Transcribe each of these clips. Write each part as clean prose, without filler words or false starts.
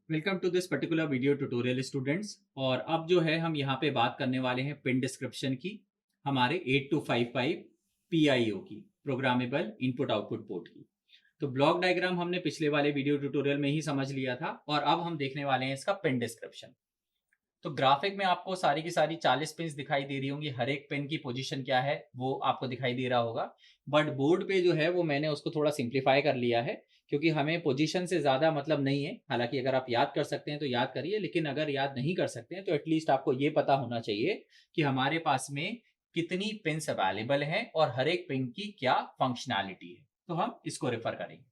Welcome to this particular video tutorial students. और अब जो है हम यहाँ पे बात करने वाले हैं पिन डिस्क्रिप्शन की, हमारे 8255 PIO की, प्रोग्रामेबल इनपुट आउटपुट पोर्ट की। तो ब्लॉक डायग्राम हमने पिछले वाले वीडियो ट्यूटोरियल में ही समझ लिया था और अब हम देखने वाले हैं इसका पिन डिस्क्रिप्शन। तो ग्राफिक में आपको सारी की सारी 40 पिन दिखाई दे रही होंगी, हर एक पिन की पोजीशन क्या है वो आपको दिखाई दे रहा होगा। बट बोर्ड पे जो है वो मैंने उसको थोड़ा सिंप्लीफाई कर लिया है, क्योंकि हमें पोजीशन से ज़्यादा मतलब नहीं है। हालांकि अगर आप याद कर सकते हैं तो याद करिए, लेकिन अगर याद नहीं कर सकते हैं तो एटलीस्ट आपको ये पता होना चाहिए कि हमारे पास में कितनी पिन्स अवेलेबल हैं और हर एक पिन की क्या फंक्शनैलिटी है। तो हम इसको रेफर करेंगे।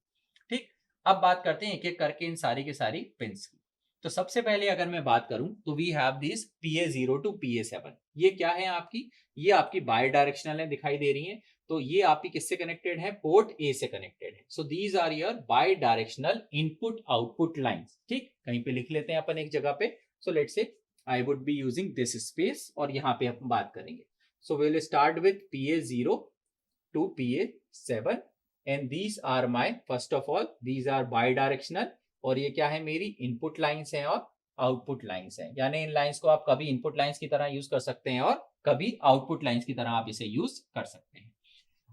ठीक, अब बात करते हैं एक एक करके इन सारी के सारी पिन्स की। तो सबसे पहले अगर मैं बात करूं तो we have this PA0 to PA7। ये क्या है आपकी? ये आपकी बाई डायरेक्शनल है, दिखाई दे रही है। तो ये आपकी किससे कनेक्टेड है? पोर्ट ए से कनेक्टेड है। So these are your bidirectional input output lines. ठीक, कहीं पे लिख लेते हैं अपन एक जगह पे। So let's say I would be using this space और यहाँ पे हम बात करेंगे। So we will start with PA0 to PA7 and these are my, first of all these are bi-directional और ये क्या है? मेरी इनपुट लाइंस हैं और आउटपुट लाइंस हैं। यानी इन लाइंस को आप कभी इनपुट लाइंस की तरह यूज कर सकते हैं और कभी आउटपुट लाइंस की तरह आप इसे यूज कर सकते हैं।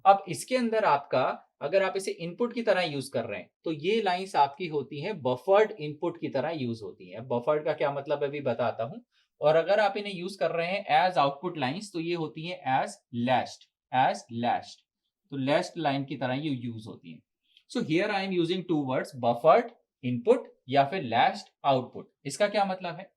अब इसके अंदर आपका, अगर आप इसे इनपुट की तरह यूज कर रहे हैं तो ये लाइंस आपकी होती हैं बफर्ड इनपुट की तरह यूज होती हैं। बफर्ड का क्या मतलब है अभी बताता हूं। और अगर आप इन्हें यूज कर रहे हैं एज आउटपुट लाइंस तो ये होती हैं एज लैश्ड। तो लैश्ड लाइन की तरह ये यूज होती हैं। So here I am using two words, buffered input या फिर लैश्ड आउटपुट। इसका क्या मतलब है?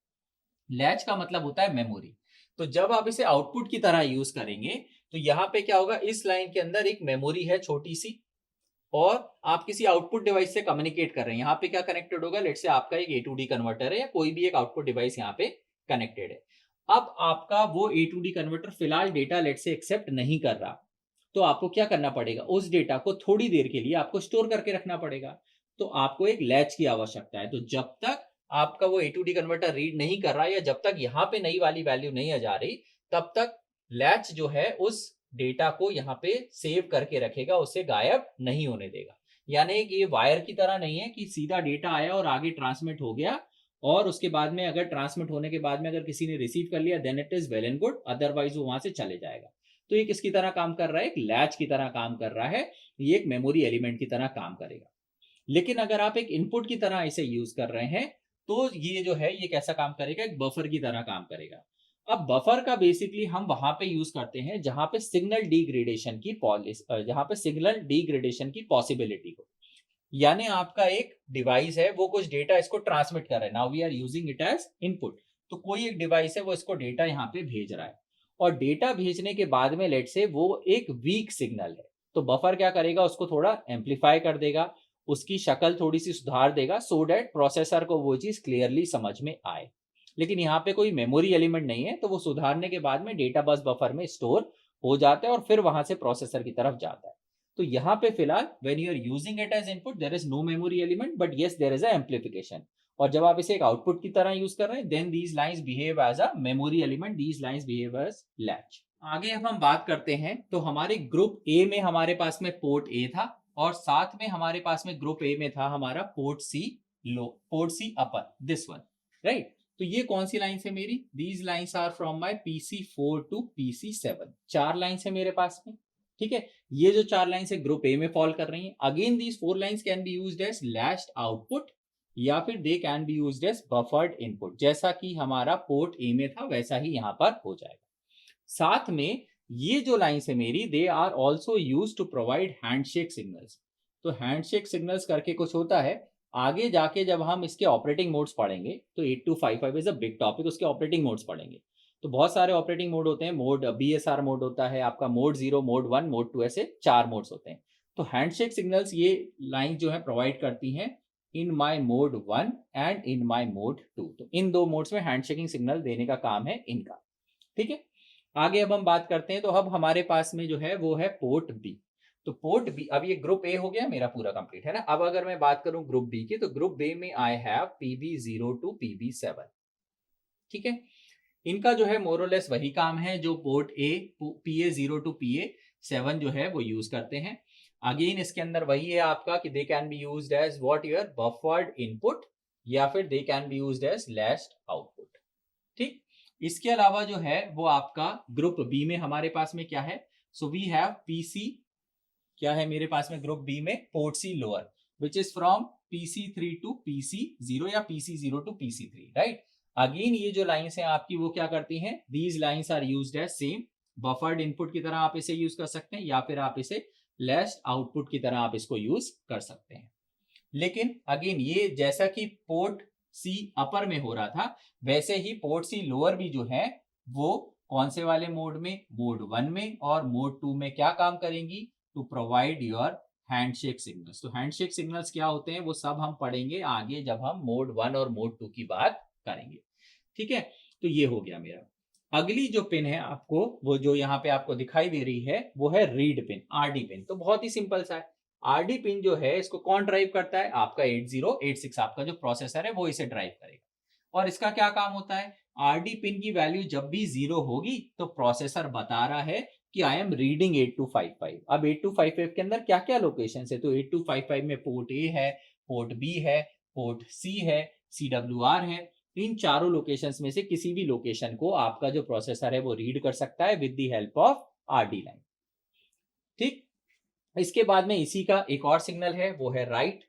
लैच का मतलब होता है मेमोरी। तो जब आप इसे आउटपुट की तरह यूज करेंगे तो यहाँ पे क्या होगा? इस लाइन के अंदर एक मेमोरी है छोटी सी, और आप किसी आउटपुट डिवाइस से कम्युनिकेट कर रहे हैं। यहाँ पे क्या कनेक्टेड होगा? लेट्स से आपका एक A to D कन्वर्टर है या कोई भी एक आउटपुट डिवाइस यहाँ पे कनेक्टेड है। अब आपका वो A to D कन्वर्टर फिलहाल डेटा लेट्स से एक्सेप्ट नहीं कर रहा, तो आपको क्या करना पड़ेगा? उस डेटा को थोड़ी देर के लिए आपको स्टोर करके रखना पड़ेगा। तो आपको एक लैच की आवश्यकता है। तो जब तक आपका वो A to D converter read नहीं कर रहा या जब तक यहाँ पे नई वाली वैल्यू नहीं आ जा रही, तब तक लैच जो है उस डेटा को यहाँ पे सेव करके रखेगा, उसे गायब नहीं होने देगा। यानी कि ये वायर की तरह नहीं है कि सीधा डेटा आया और आगे ट्रांसमिट हो गया और उसके बाद में अगर ट्रांसमिट होने के बाद में अगर किसी ने रिसीव कर लिया then it is well and good, otherwise वो वहां से चले जाएगा। तो ये किसकी तरह काम कर रहा है? एक लैच की तरह काम कर रहा है। ये एक मेमोरी एलिमेंट की तरह काम करेगा। लेकिन अगर आप एक इनपुट की तरह इसे यूज कर रहे हैं तो ये जो है ये कैसा काम करेगा? एक बफर की तरह काम करेगा। अब बफर का बेसिकली हम वहां पे यूज करते हैं जहां पे सिग्नल डिग्रेडेशन की जहां पे सिग्नल डिग्रेडेशन की पॉसिबिलिटी हो। यानी आपका एक डिवाइस है, वो कुछ डेटा इसको ट्रांसमिट कर रहा है। Now we are using it as input. तो कोई एक डिवाइस है वो इसको डेटा यहाँ पे भेज रहा है, और डेटा भेजने के बाद में लेट से वो एक वीक सिग्नल है, तो बफर क्या करेगा? उसको थोड़ा एम्पलीफाई कर देगा, उसकी शक्ल थोड़ी सी सुधार देगा सो दैट प्रोसेसर को वो चीज क्लियरली समझ में आए। लेकिन यहाँ पे कोई मेमोरी एलिमेंट नहीं है, तो वो सुधारने के बाद में डेटा बस बफर में स्टोर हो जाता है और फिर वहां से प्रोसेसर की तरफ जाता है। तो यहाँ पे फिलहाल when you are using it as input there is no memory element, but yes there is a amplification. और जब आप इसे एक आउटपुट की तरह यूज कर रहे हैं then these lines behave as a memory element, these lines behave as latch. आगे अब हम बात करते हैं तो हमारे ग्रुप ए में हमारे पास में पोर्ट ए था, और साथ में हमारे पास में ग्रुप ए में था हमारा port C low, port C upper, this one, right. तो ये कौन सी लाइन है मेरी? These lines are from my PC4 to PC7। चार लाइंस है मेरे पास में, ठीक है। ये जो चार लाइंस है ग्रुप ए में फॉल कर रही हैं। Again these four lines can be used as latched output या फिर they can be used as buffered input. जैसा कि हमारा पोर्ट ए में था वैसा ही यहां पर हो जाएगा। साथ में ये जो लाइंस है मेरी, they are also used to provide handshake signals. तो हैंडशेक सिग्नल्स करके कुछ होता है। आगे जाके जब हम इसके ऑपरेटिंग मोड्स पढ़ेंगे तो 8255 इज अ बिग टॉपिक, उसके ऑपरेटिंग मोड्स पढ़ेंगे। तो बहुत सारे ऑपरेटिंग मोड होते हैं। मोड BSR मोड होता है आपका, मोड 0, मोड 1, मोड 2, ऐसे चार मोड्स होते हैं। तो हैंडशेक सिग्नल्स ये लाइन जो है प्रोवाइड करती हैं in my mode 1 and in my mode 2। तो इन दो मोड्स में हैंडशेकिंग सिग्नल देने का काम है इनका, ठीक है। आगे अब हम बात करते हैं तो अब हमारे पास में जो है वो है पोर्ट बी। तो पोर्ट बी, अब ये ग्रुप ए हो गया मेरा पूरा कंप्लीट है ना। अब अगर मैं बात करूं ग्रुप बी की, तो ग्रुप बी में I have PB0 to PB7, ठीक है। इनका जो है मोरलेस वही काम है जो port A PA0 to PA7 जो है वो यूज करते हैं। अगेन इसके अंदर वही है आपका कि they can be used as what? Your buffered input या फिर they can be used as last output. ठीक, इसके अलावा जो है वो आपका ग्रुप बी में हमारे पास में क्या है, सो वी हैव पीसी, क्या है मेरे पास में ग्रुप बी में, port C lower which is from PC3 to PC0 या PC0 to PC3, right. Again ये जो लाइंस हैं आपकी वो क्या करती हैं, these lines are used as same buffered input की तरह आप इसे यूज कर सकते हैं, या फिर आप इसे लास्ट आउटपुट की तरह आप इसको यूज कर सकते हैं। लेकिन अगेन ये जैसा कि पोर्ट सी अपर में हो रहा था, वैसे ही पोर्ट सी लोअर भी जो है वो कौन से वाले मोड में, मोड 1 में और मोड 2 में क्या काम करेंगी, to provide your handshake signals. तो हैंडशेक सिग्नल्स क्या होते हैं वो सब हम पढ़ेंगे आगे जब हम मोड 1 और मोड 2 की बात करेंगे। ठीक है, तो ये हो गया मेरा। अगली जो पिन है आपको, वो जो यहाँ पे आपको दिखाई दे रही है वो है रीड पिन, आरडी पिन। तो बहुत ही सिंपल सा है, आरडी पिन जो है इसको कौन ड्राइव करता है, आपका 8086 आपका जो प्रोसेसर है वो इसे ड्राइव करेगा। और इसका क्या काम होता है, आरडी पिन की वैल्यू जब भी 0 होगी तो प्रोसेसर बता रहा है कि आई एम रीडिंग 8255। अब 8255 के अंदर क्या क्या लोकेशन है, तो 8255 में पोर्ट ए है, पोर्ट बी है, पोर्ट सी है, CWR है। इन चारों लोकेशंस में से किसी भी लोकेशन को आपका जो प्रोसेसर है वो रीड कर सकता है with the help of RD line. ठीक, इसके बाद में इसी का एक और सिग्नल है वो है राइट।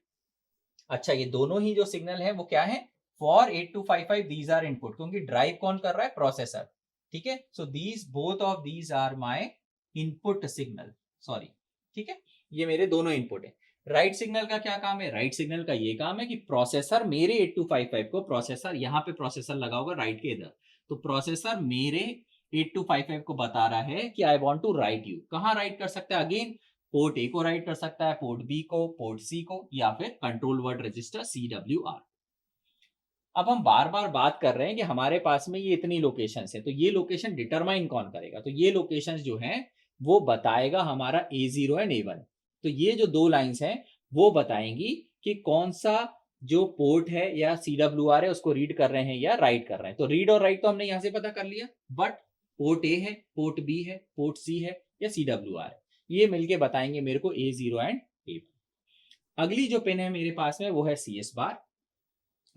अच्छा, ये दोनों ही जो सिग्नल है वो क्या है, फॉर 8255 दीज आर इनपुट, क्योंकि ड्राइव कौन कर रहा है, प्रोसेसर। ठीक है, so these both of these are my input signal, sorry. ठीक है, ये मेरे दोनों इनपुट है। राइट सिग्नल का क्या काम है, राइट सिग्नल का ये काम है कि प्रोसेसर मेरे 8255 को, प्रोसेसर यहाँ पे प्रोसेसर लगा होगा राइट के इधर, तो प्रोसेसर मेरे 8255 को बता रहा है कि I want to write you. कहाँ राइट कर सकता है, अगेन पोर्ट ए को राइट कर सकता है, पोर्ट बी को, पोर्ट सी को, या फिर कंट्रोल वर्ड रजिस्टर CWR। अब हम बार बार बात कर रहे हैं कि हमारे पास में ये इतनी लोकेशंस है, तो ये लोकेशन डिटरमाइन कौन करेगा, तो ये लोकेशंस जो हैं वो बताएगा हमारा A0 एंड A1। तो ये जो दो लाइंस हैं वो बताएंगी कि कौन सा जो पोर्ट है या CWR है उसको रीड कर रहे हैं या राइट कर रहे हैं। तो रीड और राइट तो हमने यहां से पता कर लिया, बट पोर्ट ए है, पोर्ट बी है, पोर्ट सी है या CWR है, ये मिलके बताएंगे मेरे को A0 एंड A1। अगली जो पिन है मेरे पास में वो है CS बार,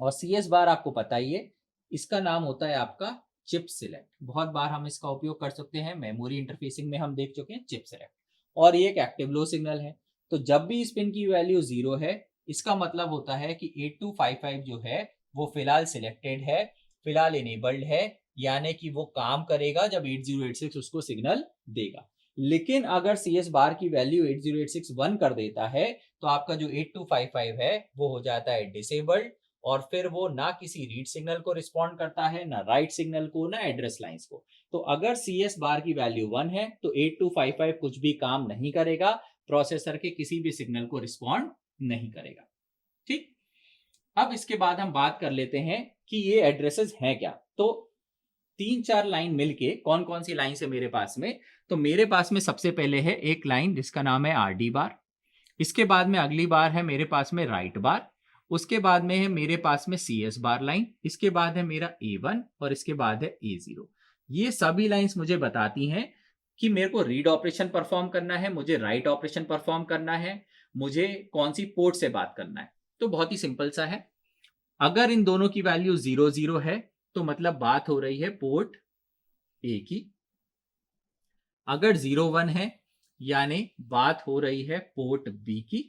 और CS बार आपको पता ही है, इसका नाम होता है आपका चिप सिलेक्ट। बहुत बार हम इसका उपयोग कर सकते हैं, मेमोरी इंटरफेसिंग में हम देख चुके हैं चिप सिलेक्ट, और ये एक एक्टिव लो सिग्नल है। तो जब भी इस पिन की वैल्यू 0 है, इसका मतलब होता है कि 8255 जो है वो फिलहाल सिलेक्टेड है, फिलहाल इनेबल्ड है, यानी कि वो काम करेगा जब 8086 उसको सिग्नल देगा। लेकिन अगर CS बार की वैल्यू 8086 1 कर देता है तो आपका जो 8255 है वो हो जाता है डिसेबल्ड, और फिर वो ना किसी रीड सिग्नल को रिस्पॉन्ड करता है, ना राइट सिग्नल को, ना एड्रेस लाइंस को। तो अगर CS बार की वैल्यू 1 है तो 8255 कुछ भी काम नहीं करेगा, प्रोसेसर के किसी भी सिग्नल को रिस्पॉन्ड नहीं करेगा। ठीक, अब इसके बाद हम बात कर लेते हैं कि ये एड्रेसेस हैं क्या। तो 3-4 लाइन मिलके, कौन कौन सी लाइन है मेरे पास में, तो मेरे पास में सबसे पहले है एक लाइन जिसका नाम है RD बार, इसके बाद में अगली बार है मेरे पास में राइट बार, उसके बाद में है मेरे पास में CS बार लाइन, इसके बाद है मेरा A1 और इसके बाद है A0। ये सभी लाइंस मुझे बताती हैं कि मेरे को रीड ऑपरेशन परफॉर्म करना है, मुझे राइट ऑपरेशन परफॉर्म करना है, मुझे कौन सी पोर्ट से बात करना है। तो बहुत ही सिंपल सा है, अगर इन दोनों की वैल्यू 0-0 है तो मतलब बात हो रही है पोर्ट ए की, अगर 0-1 है यानी बात हो रही है पोर्ट बी की,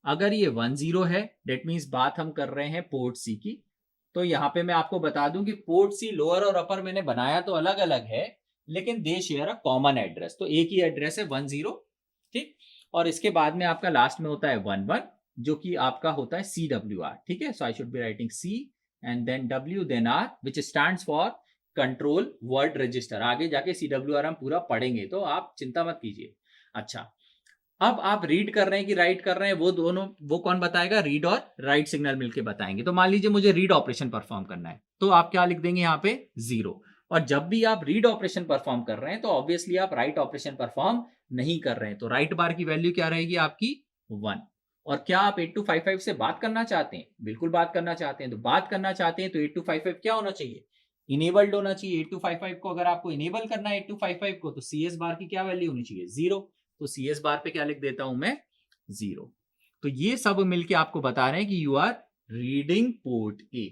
अगर ये 1-0 है डेट मीन्स बात हम कर रहे हैं पोर्ट सी की। तो यहाँ पे मैं आपको बता दूं कि पोर्ट सी लोअर और अपर मैंने बनाया तो अलग अलग है, लेकिन दे शेयर अ कॉमन एड्रेस, तो एक ही एड्रेस है 10। ठीक, और इसके बाद में आपका लास्ट में होता है 11 जो कि आपका होता है CWR। ठीक है, so I should be writing C and then W then R which stands for control word register. आगे जाके CWR हम पूरा पढ़ेंगे तो आप चिंता मत कीजिए। अच्छा, अब आप रीड कर रहे हैं कि राइट कर रहे हैं, वो दोनों, वो कौन बताएगा, रीड और राइट सिग्नल मिलके बताएंगे। तो मान लीजिए मुझे रीड ऑपरेशन परफॉर्म करना है तो आप क्या लिख देंगे यहाँ पे 0, और जब भी आप रीड ऑपरेशन परफॉर्म कर रहे हैं तो ऑब्वियसली आप राइट ऑपरेशन परफॉर्म नहीं कर रहे हैं, तो राइट बार की वैल्यू क्या रहेगी आपकी 1। और क्या आप 8255 से बात करना चाहते हैं, बिल्कुल बात करना चाहते हैं, तो बात करना चाहते हैं तो 8255 क्या होना चाहिए, इनेबल्ड होना चाहिए। 8255 को अगर आपको इनेबल करना है 8255 को, तो CS बार की क्या वैल्यू होनी चाहिए 0, तो CS बार पे क्या लिख देता हूं मैं 0। तो ये सब मिलके आपको बता रहे हैं कि you are reading port A.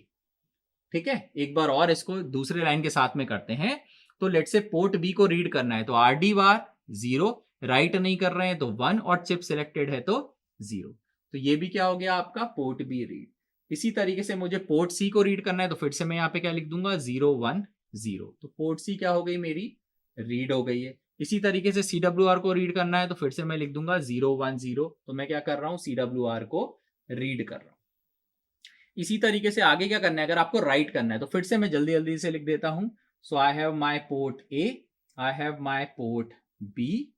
ठीक है, एक बार और इसको दूसरे लाइन के साथ में करते हैं। तो लेट से पोर्ट बी को रीड करना है तो आर डी बार 0, राइट नहीं कर रहे हैं तो 1 और चिप सिलेक्टेड है तो 0। तो ये भी क्या हो गया आपका पोर्ट बी रीड। इसी तरीके से मुझे पोर्ट सी को रीड करना है तो फिर से मैं यहाँ पे क्या लिख दूंगा 0 1 0। तो पोर्ट सी क्या हो गई मेरी रीड हो गई है। इसी तरीके से CWR को रीड करना है तो फिर से मैं लिख दूंगा 0 1 0। तो मैं क्या कर रहा हूँ CWR को रीड कर रहा हूँ। इसी तरीके से आगे क्या करना है, अगर आपको राइट करना है तो फिर से मैं जल्दी जल्दी से लिख देता हूं। So I have my port A, I have my port B,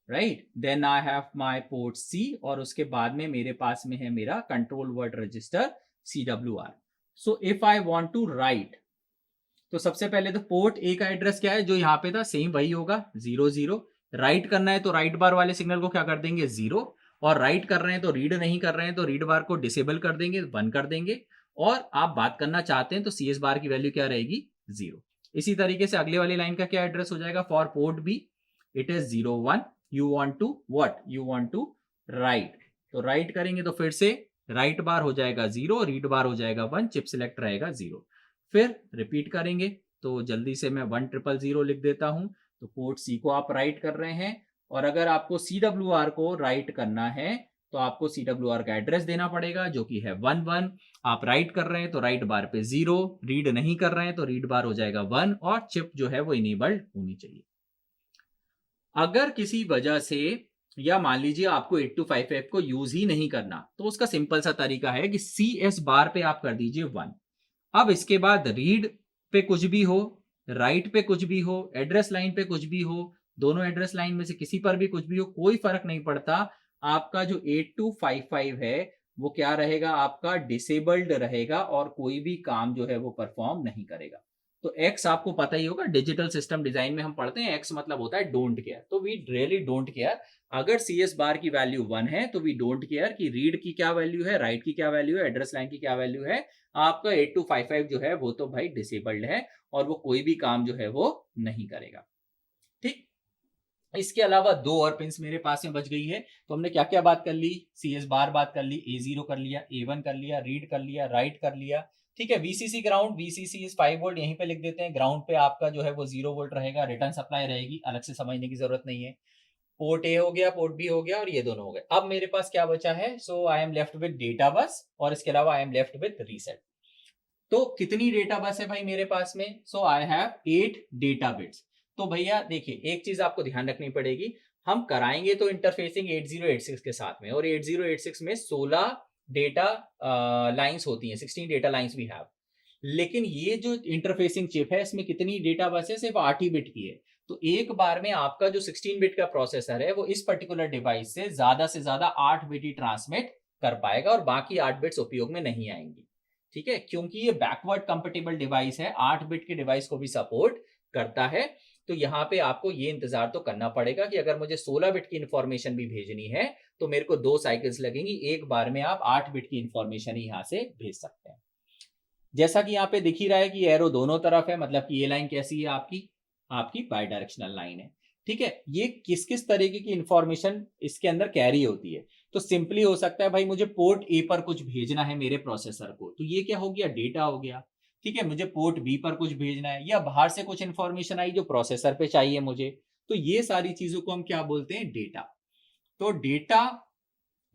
right, then I have my port C, और उसके बाद में मेरे पास में है मेरा control word register CWR। So if I want to write, तो सबसे पहले तो पोर्ट ए का एड्रेस क्या है जो यहाँ पे था, सेम वही होगा 0 0। राइट करना है तो राइट बार वाले सिग्नल को क्या कर देंगे 0, और राइट कर रहे हैं तो रीड नहीं कर रहे हैं तो रीड बार को डिसेबल कर देंगे, बंद कर देंगे, और आप बात करना चाहते हैं तो CS बार की वैल्यू क्या रहेगी 0। इसी तरीके से अगले वाली लाइन का क्या एड्रेस हो जाएगा, for port B it is 0 1, you want to what, you want to write. तो राइट करेंगे तो फिर से राइट बार हो जाएगा 0, रीड बार हो जाएगा 1, चिप सिलेक्ट रहेगा 0। फिर रिपीट करेंगे तो जल्दी से मैं 1 0 0 लिख देता हूं। तो पोर्ट सी को आप राइट कर रहे हैं, और अगर आपको CWR को राइट करना है तो आपको CWR का एड्रेस देना पड़ेगा जो कि है 1 1। आप राइट कर रहे हैं तो राइट बार पे 0, रीड नहीं कर रहे हैं तो रीड बार हो जाएगा 1, और चिप जो है वो इनेबल्ड होनी चाहिए। अगर किसी वजह से, या मान लीजिए आपको 8255 को यूज ही नहीं करना, तो उसका सिंपल सा तरीका है कि CS बार पे आप कर दीजिए 1। अब इसके बाद रीड पे कुछ भी हो, राइट पे कुछ भी हो, एड्रेस लाइन पे कुछ भी हो, दोनों एड्रेस लाइन में से किसी पर भी कुछ भी हो, कोई फर्क नहीं पड़ता। आपका जो 8255 है वो क्या रहेगा, आपका डिसेबल्ड रहेगा और कोई भी काम जो है वो परफॉर्म नहीं करेगा। तो एक्स आपको पता ही होगा, डिजिटल सिस्टम डिजाइन में हम पढ़ते हैं एक्स मतलब होता है डोंट केयर। तो वी रियली डोंट केयर। अगर CS बार की वैल्यू 1 है तो वी डोंट केयर कि रीड की क्या वैल्यू है, राइट की क्या वैल्यू है, एड्रेस लाइन की क्या वैल्यू है। आपका 8255 जो है वो तो भाई डिसेबल्ड है और वो कोई भी काम जो है वो नहीं करेगा। ठीक, इसके अलावा 2 और पिंस मेरे पास में बच गई है। तो हमने क्या क्या बात कर ली, CS बार बात कर ली, A0 कर लिया, A1 कर लिया, रीड कर लिया, राइट कर लिया। ठीक है, VCC ground, VCC is 5 volt, यहीं पे लिख देते हैं। ग्राउंड पे आपका जो है वो 0 वोल्ट रहेगा, रिटर्न सप्लाई रहेगी, अलग से समझने की जरूरत नहीं है। पोर्ट ए हो गया, पोर्ट बी हो गया, और ये दोनों हो गए। अब मेरे पास क्या बचा है, so I am left with data bus, और इसके अलावा I am left with reset. तो कितनी डेटा बस है भाई मेरे पास में, so I have 8 data bits. तो भैया देखिए, एक चीज आपको ध्यान रखनी पड़ेगी, हम कराएंगे तो इंटरफेसिंग 8086 के साथ में, और 8086 में 16 डेटा लाइंस होती हैं, 16 डेटा लाइंस वी हैव। लेकिन ये जो इंटरफेसिंग चिप है इसमें कितनी डेटा बस है, सिर्फ 8 ही बिट की है। तो एक बार में आपका जो 16 बिट का प्रोसेसर है वो इस पर्टिकुलर डिवाइस से ज्यादा 8 बिट ही ट्रांसमिट कर पाएगा, और बाकी 8 बिट्स उपयोग में नहीं आएंगी। ठीक है, क्योंकि ये बैकवर्ड कंपेटेबल डिवाइस है, 8 बिट के डिवाइस को भी सपोर्ट करता है। तो यहाँ पे आपको ये इंतजार तो करना पड़ेगा कि अगर मुझे 16 बिट की इंफॉर्मेशन भी भेजनी है तो मेरे को 2 साइकिल्स लगेंगी, एक बार में आप 8 बिट की इंफॉर्मेशन ही यहाँ से भेज सकते हैं। जैसा कि यहाँ पे दिख ही रहा है कि एरो दोनों तरफ है, मतलब कि ये लाइन कैसी है, आपकी आपकी बाई डायरेक्शनल लाइन है। ठीक है, ये किस किस तरीके की इंफॉर्मेशन इसके अंदर कैरी होती है। तो सिंपली हो सकता है भाई मुझे पोर्ट ए पर कुछ भेजना है मेरे प्रोसेसर को, तो ये क्या हो गया, डेटा हो गया। ठीक है, मुझे पोर्ट बी पर कुछ भेजना है, या बाहर से कुछ इंफॉर्मेशन आई जो प्रोसेसर पे चाहिए मुझे, तो ये सारी चीजों को हम क्या बोलते हैं, डेटा। तो डेटा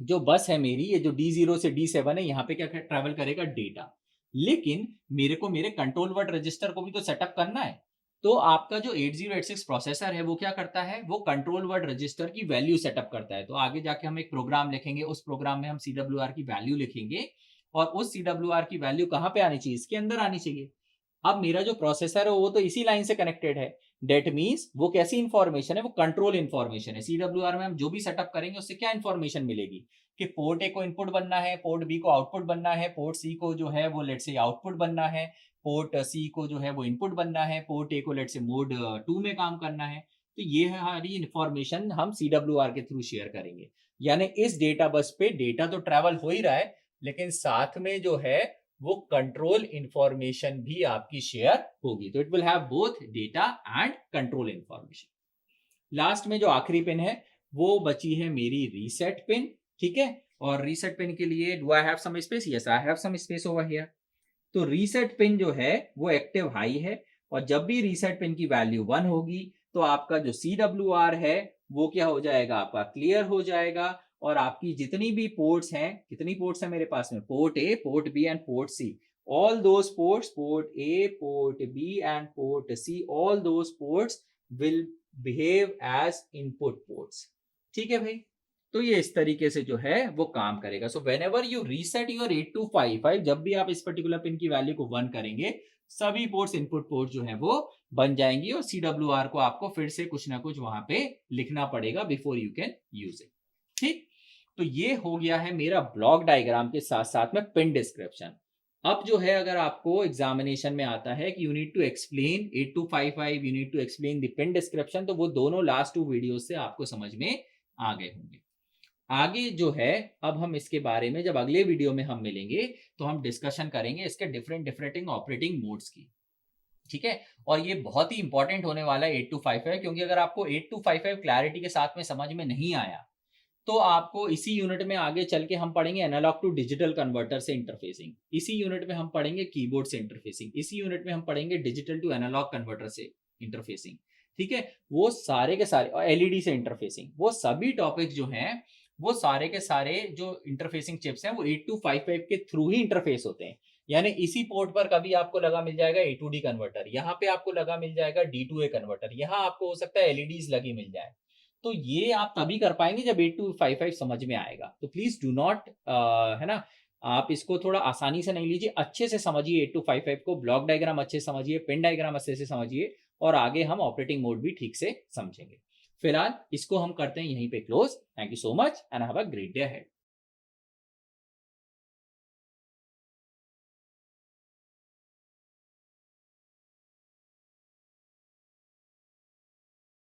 जो बस है मेरी, ये जो D0 से D7 है, यहाँ पे क्या ट्रेवल करेगा, डेटा। लेकिन मेरे को मेरे कंट्रोल वर्ड रजिस्टर को भी तो सेटअप करना है। तो आपका जो 8086 प्रोसेसर है वो क्या करता है, वो कंट्रोल वर्ड रजिस्टर की वैल्यू सेटअप करता है। तो आगे जाके हम एक प्रोग्राम लिखेंगे, उस प्रोग्राम में हम CWR की वैल्यू लिखेंगे, और उस CWR की वैल्यू कहाँ पे आनी चाहिए, इसके अंदर आनी चाहिए। अब मेरा जो प्रोसेसर है वो तो इसी लाइन से कनेक्टेड है, डेट मीन्स वो कैसी इंफॉर्मेशन है, वो कंट्रोल इंफॉर्मेशन है। CWR में हम जो भी सेटअप करेंगे उससे क्या इंफॉर्मेशन मिलेगी, कि पोर्ट ए को इनपुट बनना है, पोर्ट बी को आउटपुट बनना है, पोर्ट सी को जो है वो लेट से आउटपुट बनना है, पोर्ट सी को जो है वो इनपुट बनना है, पोर्ट ए को लेट से मोड 2 में काम करना है। तो ये हमारी इंफॉर्मेशन हम CWR के थ्रू शेयर करेंगे। यानी इस डेटा बस पे डेटा तो ट्रैवल हो ही रहा है, लेकिन साथ में जो है वो कंट्रोल इंफॉर्मेशन भी आपकी शेयर होगी। तो it will have both data and control information. Last में जो आखिरी पिन है वो बची है मेरी रीसेट पिन। ठीक है, और रीसेट पिन के लिए do I have some space? Yes, I have some space over here. तो रीसेट पिन जो है वो एक्टिव हाई है, और जब भी रीसेट पिन की वैल्यू 1 होगी तो आपका जो CWR है वो क्या हो जाएगा, आपका क्लियर हो जाएगा, और आपकी जितनी भी पोर्ट्स हैं, कितनी पोर्ट्स हैं मेरे पास में, port A, port B and port C, all those ports, port A, port B and port C, all those ports will behave as input ports. ठीक है भाई, तो ये इस तरीके से जो है वो काम करेगा। So when ever you reset your 8255, जब भी आप इस पर्टिकुलर पिन की वैल्यू को 1 करेंगे, सभी पोर्ट्स इनपुट पोर्ट जो है वो बन जाएंगी, और CWR को आपको फिर से कुछ ना कुछ वहां पे लिखना पड़ेगा before you can use it. ठीक, तो ये हो गया है मेरा ब्लॉक डायग्राम के साथ साथ में पिन डिस्क्रिप्शन। अब जो है अगर आपको एग्जामिनेशन में आता है कि you need to explain 8255, you need to explain the pin description, तो वो दोनों लास्ट 2 वीडियो से आपको समझ में आ गए होंगे। आगे जो है अब हम इसके बारे में जब अगले वीडियो में हम मिलेंगे तो हम डिस्कशन करेंगे इसके डिफरेंट ऑपरेटिंग मोड्स की। ठीक है, और ये बहुत ही इंपॉर्टेंट होने वाला है 8255, क्योंकि अगर आपको 8255 क्लैरिटी के साथ में समझ में नहीं आया तो आपको इसी यूनिट में आगे चल के हम पढ़ेंगे एनालॉग टू डिजिटल कन्वर्टर से इंटरफेसिंग, इसी यूनिट में हम पढ़ेंगे कीबोर्ड से इंटरफेसिंग, इसी यूनिट में हम पढ़ेंगे डिजिटल टू एनालॉग कन्वर्टर से इंटरफेसिंग। ठीक है, वो सारे के सारे, और एलईडी से इंटरफेसिंग, वो सभी टॉपिक जो हैं वो सारे के सारे जो इंटरफेसिंग चिप्स हैं वो 8255 के थ्रू ही इंटरफेस होते हैं। यानी इसी पोर्ट पर कभी आपको लगा मिल जाएगा A2D कन्वर्टर, यहाँ पे आपको लगा मिल जाएगा D2A कन्वर्टर, यहाँ आपको हो सकता है एलईडीज लगी मिल जाए। तो ये आप तभी कर पाएंगे जब 8255 समझ में आएगा। तो प्लीज डू नॉट, है ना, आप इसको थोड़ा आसानी से नहीं लीजिए, अच्छे से समझिए 8255 को, ब्लॉक डायग्राम अच्छे से समझिए, पिन डायग्राम अच्छे से समझिए, और आगे हम ऑपरेटिंग मोड भी ठीक से समझेंगे। फिलहाल इसको हम करते हैं यहीं पे close. Thank you so much and have a great day ahead.